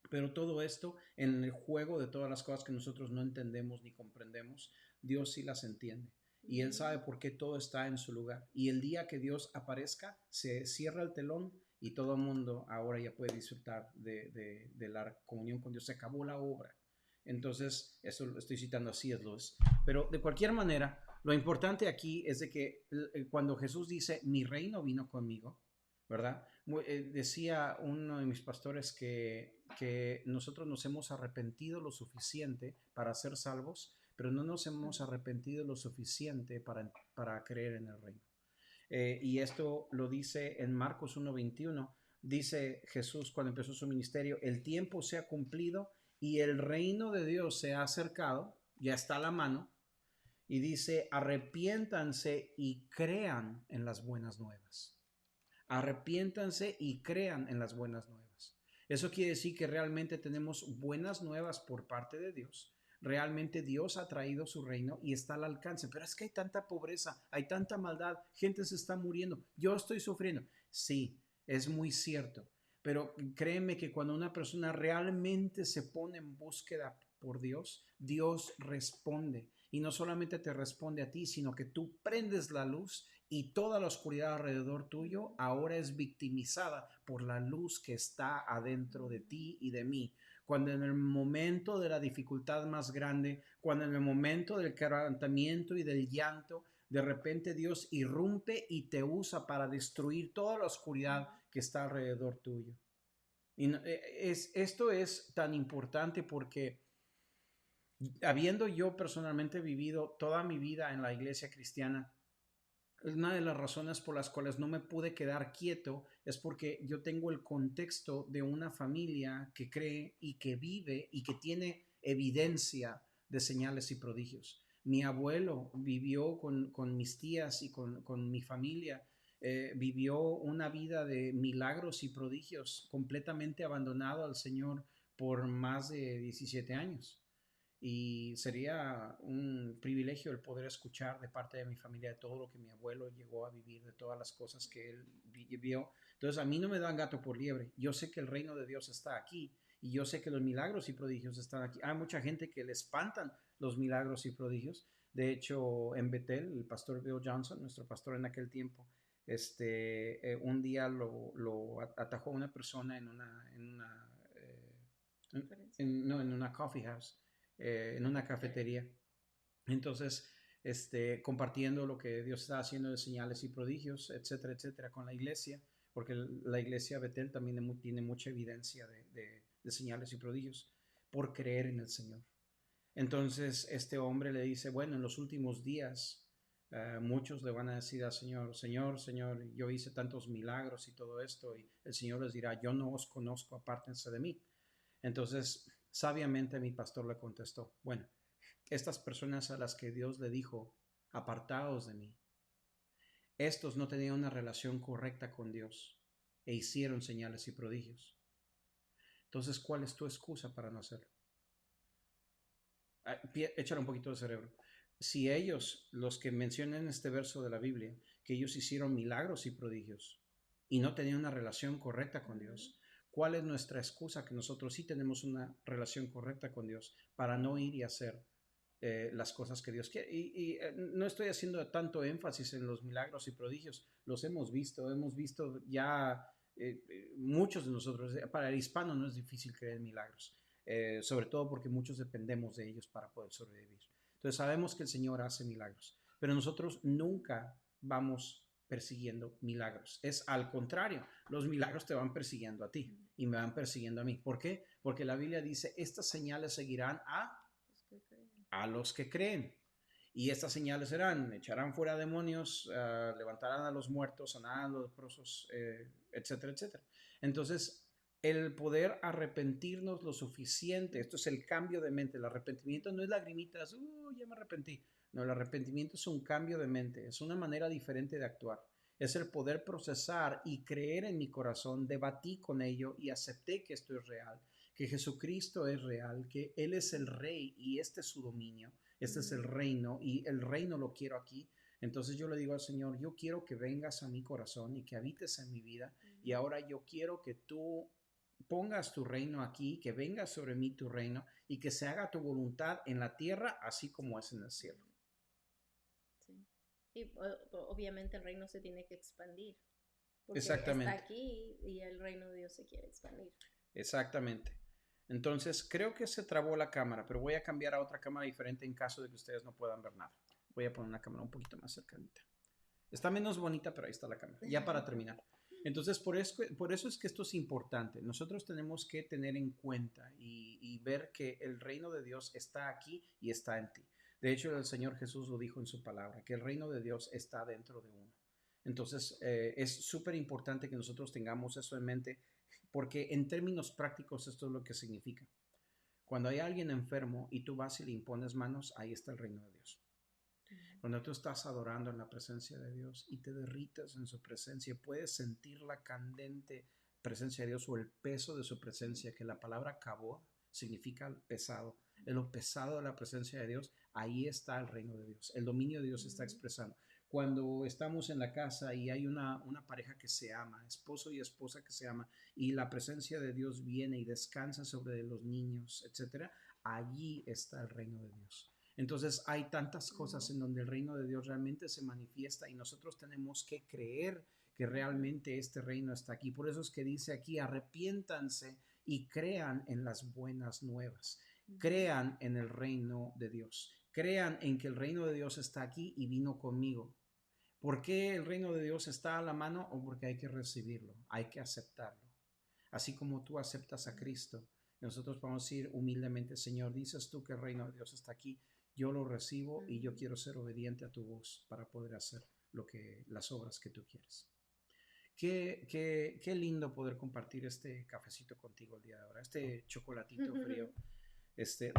Pero todo esto, en el juego de todas las cosas que nosotros no entendemos ni comprendemos, Dios sí las entiende. Y Él sabe por qué todo está en su lugar. Y el día que Dios aparezca, se cierra el telón y todo el mundo ahora ya puede disfrutar de la comunión con Dios. Se acabó la obra. Entonces, eso lo estoy citando así es Lewis. Pero de cualquier manera, lo importante aquí es de que cuando Jesús dice, mi reino vino conmigo, ¿verdad? Decía uno de mis pastores que nosotros nos hemos arrepentido lo suficiente para ser salvos, pero no nos hemos arrepentido lo suficiente para creer en el reino. Y esto lo dice en Marcos 1:21. Dice Jesús cuando empezó su ministerio, el tiempo se ha cumplido y el reino de Dios se ha acercado, ya está a la mano, y dice, arrepiéntanse y crean en las buenas nuevas. Arrepiéntanse y crean en las buenas nuevas. Eso quiere decir que realmente tenemos buenas nuevas por parte de Dios. Realmente Dios ha traído su reino y está al alcance. Pero es que hay tanta pobreza, hay tanta maldad, gente se está muriendo, yo estoy sufriendo. Sí, es muy cierto. Pero créeme que cuando una persona realmente se pone en búsqueda por Dios, Dios responde. Y no solamente te responde a ti, sino que tú prendes la luz y toda la oscuridad alrededor tuyo ahora es victimizada por la luz que está adentro de ti y de mí. Cuando en el momento de la dificultad más grande, cuando en el momento del quebrantamiento y del llanto, de repente Dios irrumpe y te usa para destruir toda la oscuridad que está alrededor tuyo. Y esto es tan importante porque habiendo yo personalmente vivido toda mi vida en la iglesia cristiana, una de las razones por las cuales no me pude quedar quieto es porque yo tengo el contexto de una familia que cree y que vive y que tiene evidencia de señales y prodigios. Mi abuelo vivió con mis tías y con mi familia, vivió una vida de milagros y prodigios, completamente abandonado al Señor por más de 17 años. Y sería un privilegio el poder escuchar de parte de mi familia de todo lo que mi abuelo llegó a vivir, de todas las cosas que él vivió. Entonces a mí no me dan gato por liebre. Yo sé que el reino de Dios está aquí Y yo sé que los milagros y prodigios están aquí. Hay mucha gente que le espantan los milagros y prodigios. De hecho, en Bethel, el pastor Bill Johnson, nuestro pastor en aquel tiempo, un día lo atajó una persona en una coffee house, en una cafetería. Entonces, compartiendo lo que Dios está haciendo de señales y prodigios, etcétera, etcétera, con la iglesia, porque la iglesia Betel también tiene mucha evidencia de señales y prodigios por creer en el Señor. Entonces, este hombre le dice, bueno, en los últimos días, muchos le van a decir al Señor, Señor, Señor, yo hice tantos milagros y todo esto, y el Señor les dirá, yo no os conozco, apártense de mí. Entonces, sabiamente mi pastor le contestó, bueno, estas personas a las que Dios le dijo, apartaos de mí, estos no tenían una relación correcta con Dios e hicieron señales y prodigios. Entonces, ¿cuál es tu excusa para no hacerlo? Échale un poquito de cerebro. Si ellos, los que mencionan en este verso de la Biblia, que ellos hicieron milagros y prodigios y no tenían una relación correcta con Dios, ¿cuál es nuestra excusa que nosotros sí tenemos una relación correcta con Dios para no ir y hacer las cosas que Dios quiere? Y no estoy haciendo tanto énfasis en los milagros y prodigios, los hemos visto ya muchos de nosotros. Para el hispano no es difícil creer en milagros, sobre todo porque muchos dependemos de ellos para poder sobrevivir. Entonces sabemos que el Señor hace milagros, pero nosotros nunca vamos persiguiendo milagros. Es al contrario, los milagros te van persiguiendo a ti y me van persiguiendo a mí. ¿Por qué? Porque la Biblia dice, estas señales seguirán a los que creen. Y estas señales serán, echarán fuera demonios, levantarán a los muertos, sanarán a los leprosos, etcétera, etcétera. Entonces, el poder arrepentirnos lo suficiente, esto es el cambio de mente. El arrepentimiento no es lagrimitas, ya me arrepentí. No, el arrepentimiento es un cambio de mente, es una manera diferente de actuar. Es el poder procesar y creer en mi corazón, debatí con ello y acepté que esto es real, que Jesucristo es real, que Él es el Rey y este es su dominio, este es el reino y el reino lo quiero aquí. Entonces yo le digo al Señor, yo quiero que vengas a mi corazón y que habites en mi vida y ahora yo quiero que tú pongas tu reino aquí, que venga sobre mí tu reino y que se haga tu voluntad en la tierra así como es en el cielo. Sí. Y obviamente el reino se tiene que expandir. Porque Exactamente. está aquí y el reino de Dios se quiere expandir. Exactamente. Entonces creo que se trabó la cámara, pero voy a cambiar a otra cámara diferente en caso de que ustedes no puedan ver nada. Voy a poner una cámara un poquito más cercanita. Está menos bonita, pero ahí está la cámara. Ya para terminar. Entonces, por eso es que esto es importante. Nosotros tenemos que tener en cuenta y ver que el reino de Dios está aquí y está en ti. De hecho, el Señor Jesús lo dijo en su palabra, que el reino de Dios está dentro de uno. Entonces, es súper importante que nosotros tengamos eso en mente, porque en términos prácticos esto es lo que significa. Cuando hay alguien enfermo y tú vas y le impones manos, ahí está el reino de Dios. Cuando tú estás adorando en la presencia de Dios y te derrites en su presencia, puedes sentir la candente presencia de Dios o el peso de su presencia, que la palabra kabod significa pesado. En lo pesado de la presencia de Dios, ahí está el reino de Dios. El dominio de Dios se está expresando. Cuando estamos en la casa y hay una pareja que se ama, esposo y esposa que se ama, y la presencia de Dios viene y descansa sobre los niños, etcétera, allí está el reino de Dios. Entonces hay tantas cosas en donde el reino de Dios realmente se manifiesta y nosotros tenemos que creer que realmente este reino está aquí. Por eso es que dice aquí, arrepiéntanse y crean en las buenas nuevas. Crean en el reino de Dios. Crean en que el reino de Dios está aquí y vino conmigo. ¿Por qué el reino de Dios está a la mano? O porque hay que recibirlo, hay que aceptarlo. Así como tú aceptas a Cristo, nosotros podemos decir humildemente, Señor, dices tú que el reino de Dios está aquí, yo lo recibo y yo quiero ser obediente a tu voz para poder hacer las obras que tú quieres. Qué lindo poder compartir este cafecito contigo el día de ahora, este chocolatito frío.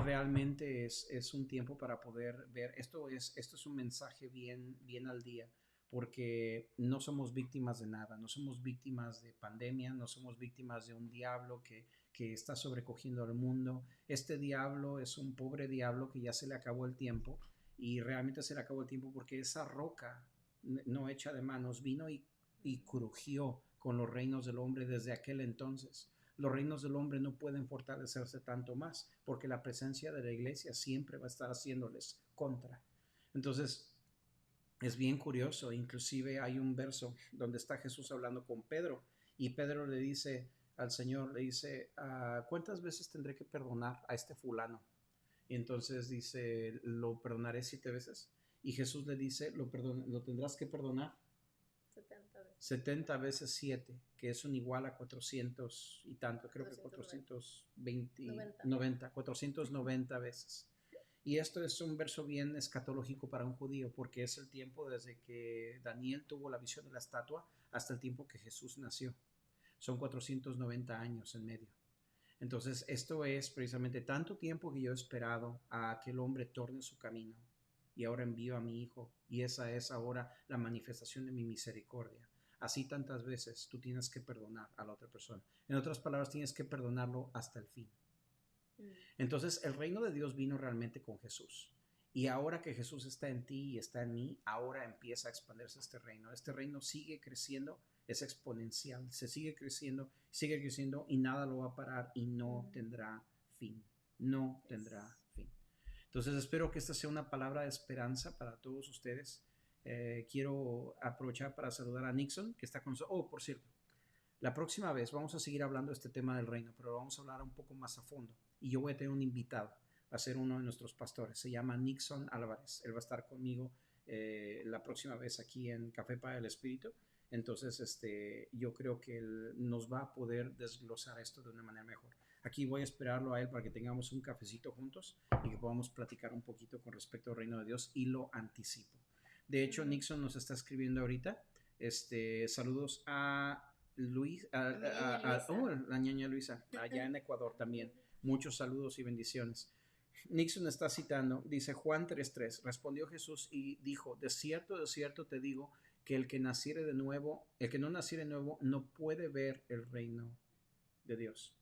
Realmente es un tiempo para poder ver, esto es un mensaje bien al día, porque no somos víctimas de nada, no somos víctimas de pandemia, no somos víctimas de un diablo que está sobrecogiendo al mundo. Este diablo es un pobre diablo que ya se le acabó el tiempo y realmente se le acabó el tiempo porque esa roca no hecha de manos vino y crujió con los reinos del hombre desde aquel entonces. los reinos del hombre no pueden fortalecerse tanto más, porque la presencia de la iglesia siempre va a estar haciéndoles contra. Entonces, es bien curioso, inclusive hay un verso donde está Jesús hablando con Pedro y Pedro le dice al Señor, le dice, ¿cuántas veces tendré que perdonar a este fulano? Y entonces dice, lo perdonaré 7 veces. Y Jesús le dice, lo tendrás que perdonar 70 veces. 70 veces 7, que es un igual a 400 y tanto, creo que 490 veces. Y esto es un verso bien escatológico para un judío, porque es el tiempo desde que Daniel tuvo la visión de la estatua hasta el tiempo que Jesús nació. Son 490 años en medio. Entonces, esto es precisamente tanto tiempo que yo he esperado a que el hombre torne su camino. Y ahora envío a mi Hijo, y esa es ahora la manifestación de mi misericordia. Así tantas veces tú tienes que perdonar a la otra persona. En otras palabras, tienes que perdonarlo hasta el fin. Entonces, el reino de Dios vino realmente con Jesús. Y ahora que Jesús está en ti y está en mí, ahora empieza a expandirse este reino. Este reino sigue creciendo, es exponencial, se sigue creciendo y nada lo va a parar y no tendrá fin. No tendrá fin. Entonces, espero que esta sea una palabra de esperanza para todos ustedes. Quiero aprovechar para saludar a Nixon, que está con nosotros. Oh, por cierto, la próxima vez vamos a seguir hablando de este tema del reino, pero vamos a hablar un poco más a fondo. Y yo voy a tener un invitado, va a ser uno de nuestros pastores, se llama Nixon Álvarez. Él va a estar conmigo la próxima vez aquí en Café para el Espíritu. Entonces, yo creo que él nos va a poder desglosar esto de una manera mejor. Aquí voy a esperarlo a él para que tengamos un cafecito juntos y que podamos platicar un poquito con respecto al reino de Dios, y lo anticipo. De hecho, Nixon nos está escribiendo ahorita. Saludos a Luis, la ñaña Luisa, allá en Ecuador también. Muchos saludos y bendiciones. Nixon está citando, dice Juan 3:3, respondió Jesús y dijo, de cierto te digo, que el que no naciere de nuevo, no puede ver el reino de Dios.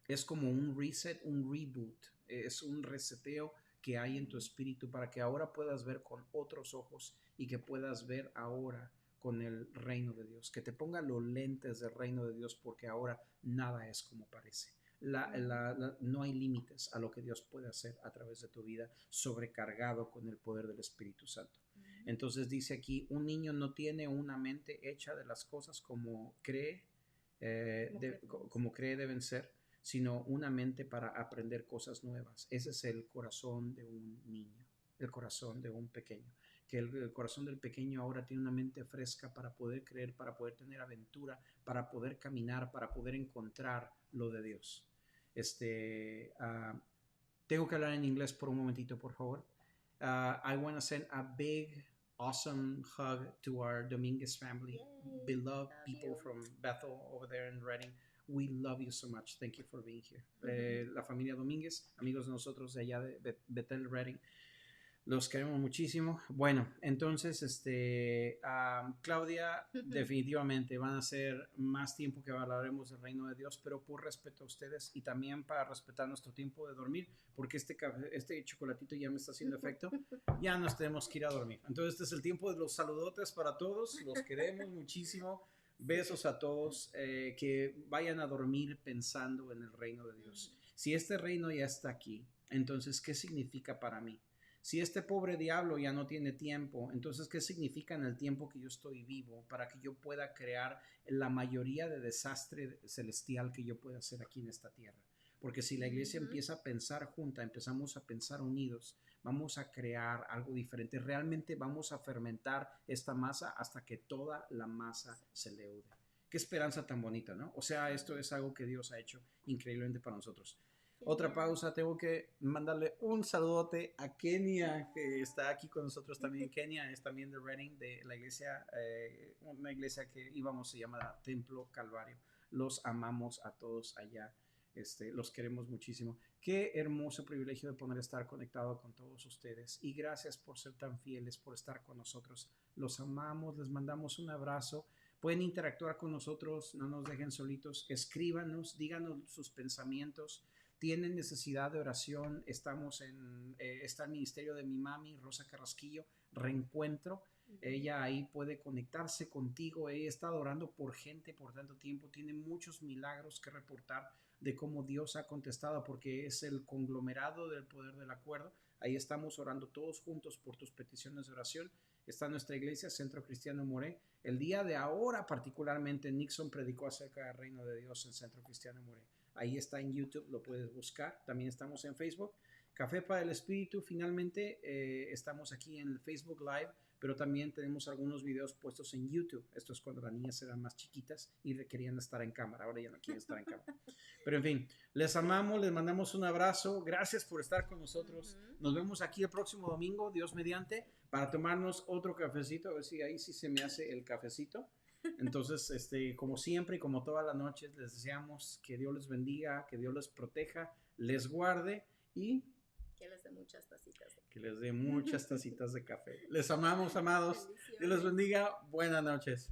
Es como un reset, un reboot, es un reseteo que hay en tu espíritu para que ahora puedas ver con otros ojos y que puedas ver ahora con el reino de Dios, que te ponga los lentes del reino de Dios, porque ahora nada es como parece. No hay límites a lo que Dios puede hacer a través de tu vida, sobrecargado con el poder del Espíritu Santo. Entonces dice aquí, un niño no tiene una mente hecha de las cosas como cree deben ser, sino una mente para aprender cosas nuevas. Ese es el corazón de un niño, el corazón de un pequeño. Que el corazón del pequeño ahora tiene una mente fresca para poder creer, para poder tener aventura, para poder caminar, para poder encontrar lo de Dios. Tengo que hablar en inglés por un momentito, por favor. I want to send a big, awesome hug to our Dominguez family. Yay. Beloved people from Bethel over there in Reading. We love you so much. Thank you for being here. La familia Domínguez, amigos de nosotros de allá de Bethel, Reading. Los queremos muchísimo. Bueno, entonces, Claudia, definitivamente van a ser más tiempo que hablaremos del reino de Dios, pero por respeto a ustedes y también para respetar nuestro tiempo de dormir, porque este chocolatito ya me está haciendo efecto, ya nos tenemos que ir a dormir. Entonces, este es el tiempo de los saludotes para todos. Los queremos muchísimo. Besos a todos. Que vayan a dormir pensando en el reino de Dios. Si este reino ya está aquí, entonces, ¿qué significa para mí? Si este pobre diablo ya no tiene tiempo, entonces, ¿qué significa en el tiempo que yo estoy vivo para que yo pueda crear la mayoría de desastre celestial que yo pueda hacer aquí en esta tierra? Porque si la iglesia empieza a pensar junta, empezamos a pensar unidos, vamos a crear algo diferente. Realmente vamos a fermentar esta masa hasta que toda la masa se leude. Qué esperanza tan bonita, ¿no? O sea, esto es algo que Dios ha hecho increíblemente para nosotros. Otra pausa, tengo que mandarle un saludote a Kenia, que está aquí con nosotros también. Kenia es también de Reading, de la iglesia, una iglesia que íbamos, se llama Templo Calvario. Los amamos a todos allá, los queremos muchísimo. Qué hermoso privilegio de poder estar conectado con todos ustedes, y gracias por ser tan fieles, por estar con nosotros. Los amamos, les mandamos un abrazo. Pueden interactuar con nosotros, no nos dejen solitos, escríbanos, díganos sus pensamientos. Tienen necesidad de oración, está el ministerio de mi mami, Rosa Carrasquillo, Reencuentro. Ella ahí puede conectarse contigo. Ella está orando por gente por tanto tiempo. Tiene muchos milagros que reportar de cómo Dios ha contestado, porque es el conglomerado del poder del acuerdo. Ahí estamos orando todos juntos por tus peticiones de oración. Está nuestra iglesia, Centro Cristiano Moré. El día de ahora, particularmente, Nixon predicó acerca del reino de Dios en Centro Cristiano Moré. Ahí está en YouTube, lo puedes buscar. También estamos en Facebook. Café para el Espíritu, finalmente estamos aquí en el Facebook Live, pero también tenemos algunos videos puestos en YouTube. Esto es cuando las niñas eran más chiquitas y requerían estar en cámara. Ahora ya no quieren estar en cámara. Pero en fin, les amamos, les mandamos un abrazo. Gracias por estar con nosotros. Nos vemos aquí el próximo domingo, Dios mediante, para tomarnos otro cafecito. A ver si ahí sí se me hace el cafecito. Entonces, como siempre y como todas las noches, les deseamos que Dios les bendiga, que Dios les proteja, les guarde y que les dé muchas tacitas de café. Que les dé muchas tacitas de café. Les amamos, amados. Dios les bendiga. Buenas noches.